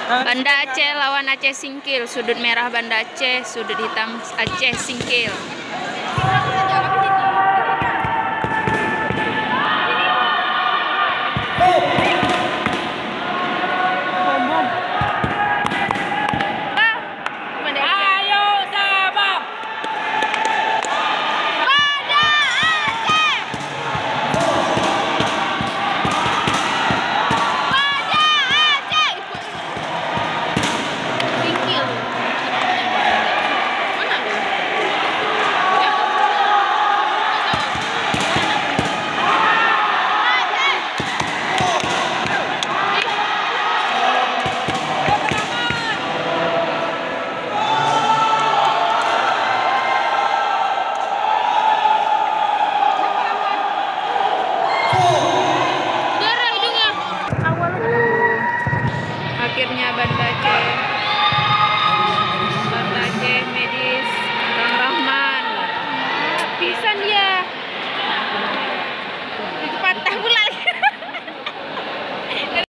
Banda Aceh lawan Aceh Singkil. Sudut merah Banda Aceh, sudut hitam Aceh Singkil. Akhirnya Banda Aceh Medis Kang Rahman pisan dia itu patah